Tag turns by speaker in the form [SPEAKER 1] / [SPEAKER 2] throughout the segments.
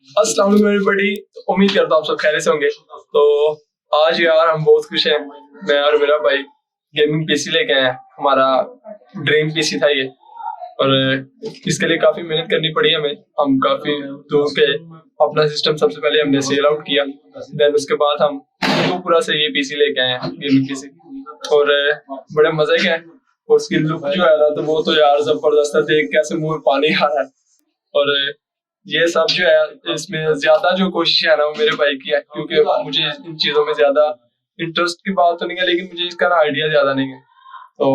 [SPEAKER 1] अस्सलाम वालेकुम एवरीबॉडी। उम्मीद करता हूँ आप सब खैरियत से होंगे। तो आज यार हम बहुत खुश हैं, मैं और मेरा भाई गेमिंग पीसी लेके आए हैं। हमारा ड्रीम पीसी था ये, और इसके लिए काफी मेहनत करनी पड़ी हमें। हम काफी दूर के अपना सिस्टम सबसे पहले हमने सेल आउट किया, देन उसके बाद हम पूरा से ये पीसी लेके आए हैं, गेमिंग पीसी। और बड़े मजे के हैं। और उसकी लुक जो है ना, तो वो तो यार जबरदस्त है, देख के ऐसे मुंह में पानी आ रहा है। और ये सब जो है, इसमें ज्यादा जो कोशिश है ना, वो मेरे भाई की है, क्योंकि मुझे इन चीजों में ज्यादा इंटरेस्ट की बात तो नहीं है, लेकिन मुझे इसका ना आइडिया ज्यादा नहीं है। तो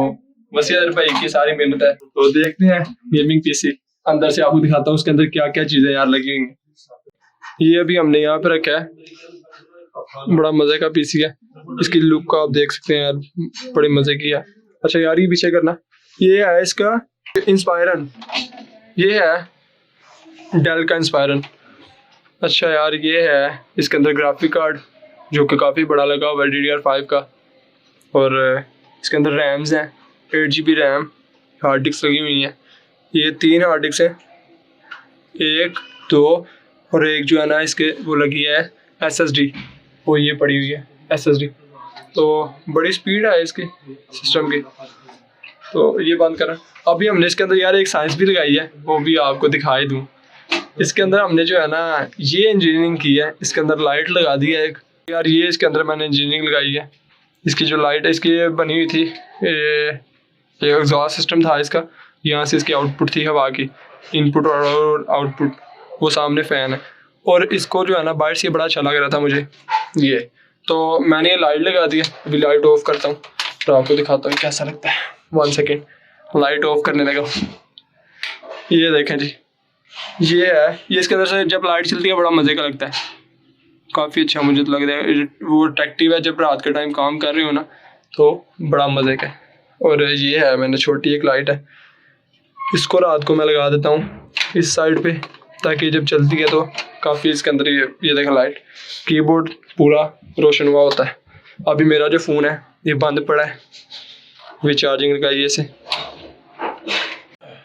[SPEAKER 1] बस यार भाई की सारी मेहनत है। तो देखते हैं गेमिंग पीसी, अंदर से आपको दिखाता हूँ उसके अंदर क्या क्या चीजें यार लगी हुई हैं। ये अभी हमने यहाँ पे रखा है, बड़ा मजे का पीसी है। इसकी लुक को आप देख सकते हैं यार, बड़े मजे की है। अच्छा यार, ये पीछे करना, ये है इसका इंस्पायरन, ये है डेल का इंस्पायरन। अच्छा यार, ये है इसके अंदर ग्राफिक कार्ड जो कि काफ़ी बड़ा लगा हुआ है, DDR5 का। और इसके अंदर रैम्स हैं, 8 GB रैम, हार्ड डिस्क लगी हुई हैं। ये 3 हार्ड डिस्क हैं, 1, 2 और एक जो है ना इसके वो लगी है SSD, वो ये पड़ी हुई है SSD। तो बड़ी स्पीड है इसकी सिस्टम की। तो ये बंद करा। अभी हमने इसके अंदर यार एक साइंस भी लगाई है, वो भी आपको दिखाई दूँ। इसके अंदर हमने जो है ना ये इंजीनियरिंग की है। इसके अंदर लाइट लगा दी है एक यार, ये इसके अंदर मैंने इंजीनियरिंग लगाई है। इसकी जो लाइट है, इसकी बनी हुई थी, ये एग्जॉस्ट सिस्टम था इसका। यहाँ से इसकी आउटपुट थी हवा की, इनपुट और आउटपुट, वो सामने फ़ैन है। और इसको जो है ना बाहर से बड़ा अच्छा लग रहा था मुझे ये, तो मैंने ये लाइट लगा दी है। अभी लाइट ऑफ करता हूँ तो आपको दिखाता हूँ कैसा लगता है। 1 सेकेंड, लाइट ऑफ करने लगा। ये देखें जी, ये है, ये इसके अंदर से जब लाइट चलती है बड़ा मज़े का लगता है, काफ़ी अच्छा मुझे तो लग रहा है। वो अट्रैक्टिव है, जब रात के टाइम काम कर रहे हो ना तो बड़ा मज़े का है। और ये है, मैंने छोटी एक लाइट है, इसको रात को मैं लगा देता हूँ इस साइड पे, ताकि जब चलती है तो काफ़ी इसके अंदर ये देखें लाइट, कीबोर्ड पूरा रोशन हुआ होता है। अभी मेरा जो फ़ोन है ये बंद पड़ा है, वे चार्जिंग लगाइए इसे।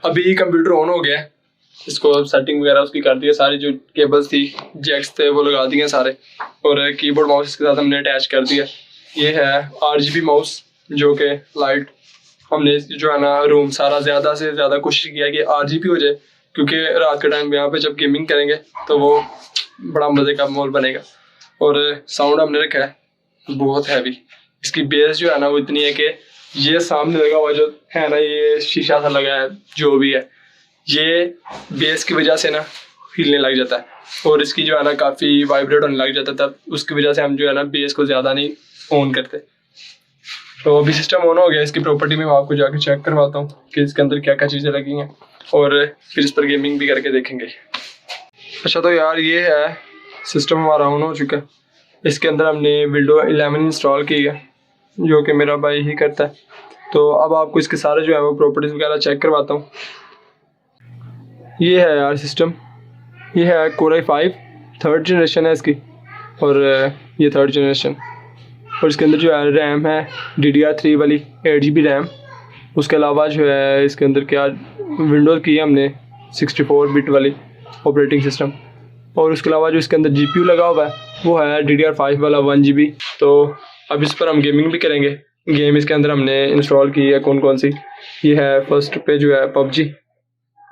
[SPEAKER 1] अभी कंप्यूटर ऑन हो गया है, इसको सेटिंग वगैरह उसकी कर दी है, सारी जो केबल्स थी, जैक्स थे, वो लगा दिए सारे। और कीबोर्ड माउस इसके साथ हमने अटैच कर दिया। ये है RGB माउस, जो कि लाइट हमने जो है ना रूम सारा ज़्यादा से ज़्यादा कोशिश किया कि RGB हो जाए, क्योंकि रात के टाइम यहाँ पे जब गेमिंग करेंगे तो वो बड़ा मज़े का माहौल बनेगा। और साउंड हमने रखा है बहुत हैवी, इसकी बेस जो है ना वो इतनी है कि ये सामने लगा हुआ जो है ना, ये शीशा सा लगा है जो भी है, ये बेस की वजह से ना हिलने लग जाता है। और इसकी जो है ना काफ़ी वाइब्रेट होने लग जाता है, तब उसकी वजह से हम जो है ना बेस को ज़्यादा नहीं ऑन करते। तो अभी सिस्टम ऑन हो गया। इसकी प्रॉपर्टी में मैं आपको जाकर चेक करवाता हूँ कि इसके अंदर क्या क्या चीज़ें लगी हैं, और फिर इस पर गेमिंग भी करके देखेंगे। अच्छा, तो यार ये है सिस्टम हमारा ऑन हो चुका है। इसके अंदर हमने Windows 11 इंस्टॉल की है, जो कि मेरा भाई ही करता है। तो अब आपको इसके सारे जो है वो प्रॉपर्टीज़ वगैरह चेक करवाता हूँ। ये है यार सिस्टम, ये है Core i5 3rd जनरेशन है इसकी, और ये 3rd जनरेशन। और इसके अंदर जो है रैम है DDR3 वाली 8 GB रैम। उसके अलावा जो है इसके अंदर क्या विंडोज़ की है हमने 64 बिट वाली ऑपरेटिंग सिस्टम। और उसके अलावा जो इसके अंदर GPU लगा हुआ है वो है DDR5 वाला 1 GB। तो अब इस पर हम गेमिंग भी करेंगे। गेम इसके अंदर हमने इंस्टॉल की है कौन कौन सी, ये है फर्स्ट पे जो है PUBG,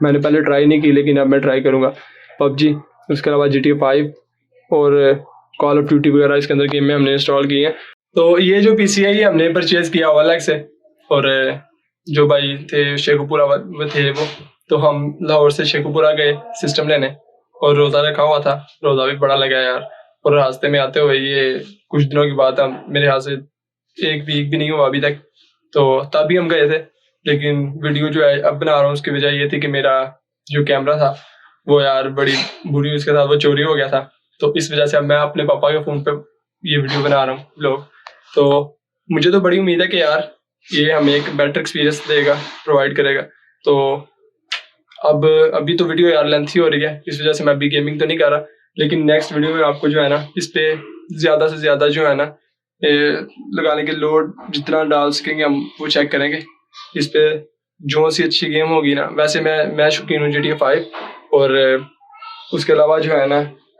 [SPEAKER 1] मैंने पहले ट्राई नहीं की लेकिन अब मैं ट्राई करूँगा PUBG। उसके अलावा GTA 5 और कॉल ऑफ ड्यूटी वगैरह इसके अंदर गेम में हमने इंस्टॉल की है। तो ये जो पीसी है ये हमने परचेज़ किया OLX से, और जो भाई थे शेखुपुरा थे वो, तो हम लाहौर से शेखुपुरा गए सिस्टम लेने, और रोज़ा रखा हुआ था, रोज़ा भी बड़ा लगा यार। और रास्ते में आते हुए ये कुछ दिनों की बात है, मेरे यहाँ से 1 वीक भी नहीं हुआ अभी तक, तो तभी हम गए थे। लेकिन वीडियो जो है अब बना रहा हूँ उसकी वजह ये थी कि मेरा जो कैमरा था वो यार बड़ी बुरी उसके साथ वो चोरी हो गया था, तो इस वजह से अब मैं अपने पापा के फ़ोन पे ये वीडियो बना रहा हूँ व्लॉग। तो मुझे तो बड़ी उम्मीद है कि यार ये हमें एक बेटर एक्सपीरियंस देगा, प्रोवाइड करेगा। तो अब अभी तो वीडियो यार लेंथी हो रही है, इस वजह से मैं अभी गेमिंग तो नहीं कर रहा, लेकिन नेक्स्ट वीडियो में आपको जो है ना इस पर ज़्यादा से ज़्यादा जो है ना लगाने के लोड जितना डाल सकेंगे हम वो चेक करेंगे। इस पर जो सी अच्छी गेम होगी ना, वैसे मैं शौकीन हूँ GTA 5, और उसके अलावा जो है ना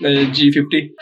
[SPEAKER 1] G50,